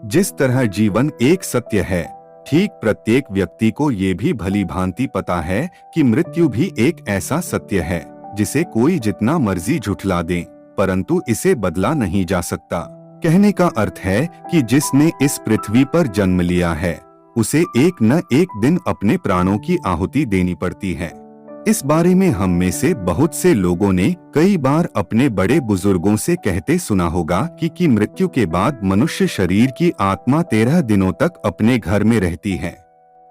जिस तरह जीवन एक सत्य है, ठीक प्रत्येक व्यक्ति को ये भी भली भांति पता है कि मृत्यु भी एक ऐसा सत्य है जिसे कोई जितना मर्जी झुठला दे, परंतु इसे बदला नहीं जा सकता। कहने का अर्थ है कि जिसने इस पृथ्वी पर जन्म लिया है, उसे एक न एक दिन अपने प्राणों की आहुति देनी पड़ती है। इस बारे में हम में से बहुत से लोगों ने कई बार अपने बड़े बुजुर्गों से कहते सुना होगा कि मृत्यु के बाद मनुष्य शरीर की आत्मा 13 दिनों तक अपने घर में रहती है।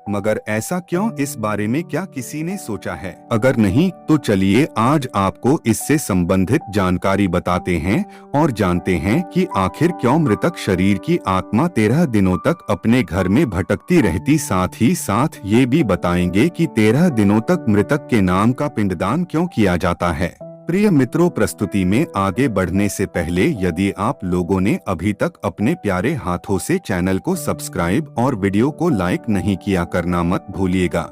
मगर ऐसा क्यों, इस बारे में क्या किसी ने सोचा है? अगर नहीं तो चलिए आज आपको इससे संबंधित जानकारी बताते हैं और जानते हैं कि आखिर क्यों मृतक शरीर की आत्मा 13 दिनों तक अपने घर में भटकती रहती। साथ ही साथ ये भी बताएंगे कि 13 दिनों तक मृतक के नाम का पिंडदान क्यों किया जाता है। प्रिय मित्रों, प्रस्तुति में आगे बढ़ने से पहले यदि आप लोगों ने अभी तक अपने प्यारे हाथों से चैनल को सब्सक्राइब और वीडियो को लाइक नहीं किया करना मत भूलिएगा।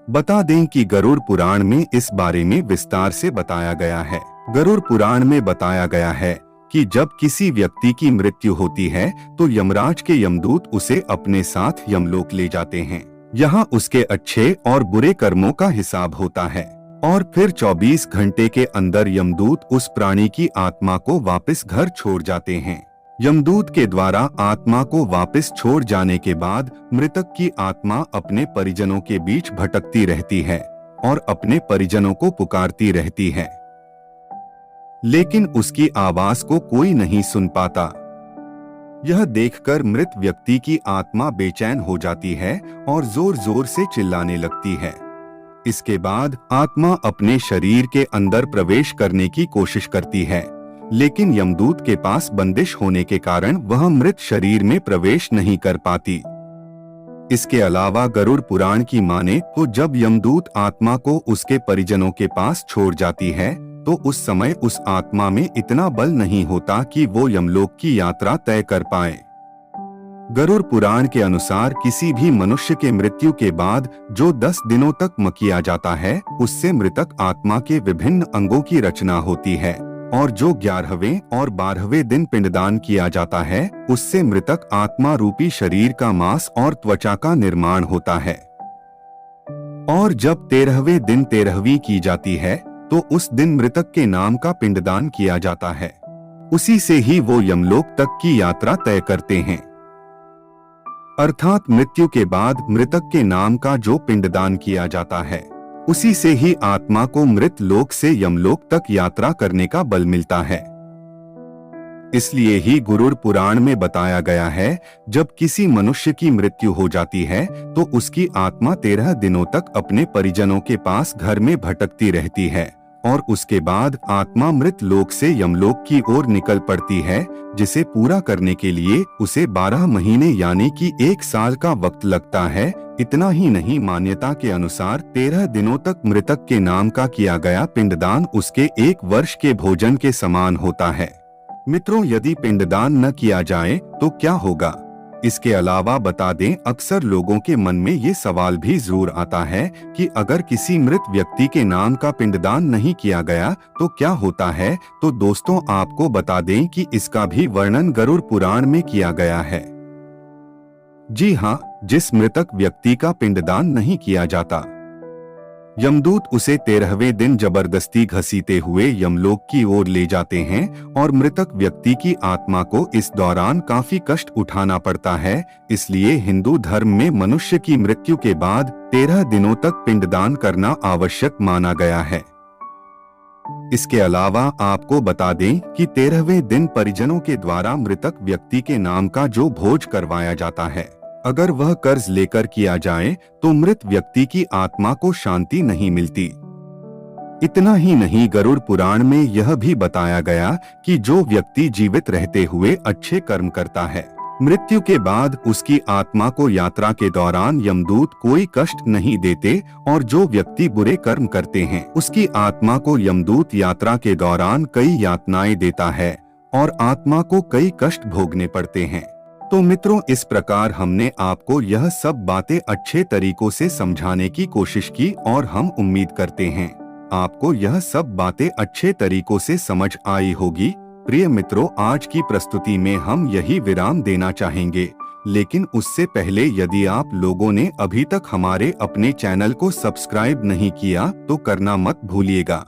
बता दें कि गरुड़ पुराण में इस बारे में विस्तार से बताया गया है। गरुड़ पुराण में बताया गया है कि जब किसी व्यक्ति की मृत्यु होती है तो यमराज के यमदूत उसे अपने साथ यमलोक ले जाते हैं। यहाँ उसके अच्छे और बुरे कर्मों का हिसाब होता है और फिर 24 घंटे के अंदर यमदूत उस प्राणी की आत्मा को वापस घर छोड़ जाते हैं। यमदूत के द्वारा आत्मा को वापस छोड़ जाने के बाद मृतक की आत्मा अपने परिजनों के बीच भटकती रहती है और अपने परिजनों को पुकारती रहती है, लेकिन उसकी आवाज को कोई नहीं सुन पाता। यह देखकर मृत व्यक्ति की आत्मा बेचैन हो जाती है और जोर जोर से चिल्लाने लगती है। इसके बाद आत्मा अपने शरीर के अंदर प्रवेश करने की कोशिश करती है, लेकिन यमदूत के पास बंदिश होने के कारण वह मृत शरीर में प्रवेश नहीं कर पाती। इसके अलावा गरुड़ पुराण की माने तो जब यमदूत आत्मा को उसके परिजनों के पास छोड़ जाती है तो उस समय उस आत्मा में इतना बल नहीं होता कि वो यमलोक की यात्रा तय कर पाए। गरुड़ पुराण के अनुसार किसी भी मनुष्य के मृत्यु के बाद जो 10 दिनों तक किया जाता है, उससे मृतक आत्मा के विभिन्न अंगों की रचना होती है और जो 11वें और 12वें दिन पिंडदान किया जाता है, उससे मृतक आत्मा रूपी शरीर का मांस और त्वचा का निर्माण होता है। और जब 13वें दिन 13वीं की जाती है तो उस दिन मृतक के नाम का पिंडदान किया जाता है। उसी से ही वो यमलोक तक की यात्रा तय करते हैं। अर्थात मृत्यु के बाद मृतक के नाम का जो पिंडदान किया जाता है, उसी से ही आत्मा को मृत लोक से यमलोक तक यात्रा करने का बल मिलता है। इसलिए ही गरुड़ पुराण में बताया गया है, जब किसी मनुष्य की मृत्यु हो जाती है तो उसकी आत्मा 13 दिनों तक अपने परिजनों के पास घर में भटकती रहती है और उसके बाद आत्मा मृत लोक से यमलोक की ओर निकल पड़ती है, जिसे पूरा करने के लिए उसे 12 महीने यानी कि 1 साल का वक्त लगता है। इतना ही नहीं, मान्यता के अनुसार 13 दिनों तक मृतक के नाम का किया गया पिंडदान उसके 1 वर्ष के भोजन के समान होता है। मित्रों, यदि पिंडदान न किया जाए तो क्या होगा? इसके अलावा बता दें, अक्सर लोगों के मन में ये सवाल भी जरूर आता है कि अगर किसी मृत व्यक्ति के नाम का पिंडदान नहीं किया गया तो क्या होता है। तो दोस्तों, आपको बता दें कि इसका भी वर्णन गरुड़ पुराण में किया गया है। जी हाँ, जिस मृतक व्यक्ति का पिंडदान नहीं किया जाता, यमदूत उसे 13वें दिन जबरदस्ती घसीटे हुए यमलोक की ओर ले जाते हैं और मृतक व्यक्ति की आत्मा को इस दौरान काफी कष्ट उठाना पड़ता है। इसलिए हिंदू धर्म में मनुष्य की मृत्यु के बाद 13 दिनों तक पिंडदान करना आवश्यक माना गया है। इसके अलावा आपको बता दें कि 13वें दिन परिजनों के द्वारा मृतक व्यक्ति के नाम का जो भोज करवाया जाता है, अगर वह कर्ज लेकर किया जाए तो मृत व्यक्ति की आत्मा को शांति नहीं मिलती। इतना ही नहीं, गरुड़ पुराण में यह भी बताया गया कि जो व्यक्ति जीवित रहते हुए अच्छे कर्म करता है, मृत्यु के बाद उसकी आत्मा को यात्रा के दौरान यमदूत कोई कष्ट नहीं देते और जो व्यक्ति बुरे कर्म करते हैं, उसकी आत्मा को यमदूत यात्रा के दौरान कई यातनाएं देता है और आत्मा को कई कष्ट भोगने पड़ते हैं। तो मित्रों, इस प्रकार हमने आपको यह सब बातें अच्छे तरीकों से समझाने की कोशिश की और हम उम्मीद करते हैं आपको यह सब बातें अच्छे तरीकों से समझ आई होगी। प्रिय मित्रों, आज की प्रस्तुति में हम यही विराम देना चाहेंगे, लेकिन उससे पहले यदि आप लोगों ने अभी तक हमारे अपने चैनल को सब्सक्राइब नहीं किया तो करना मत भूलिएगा।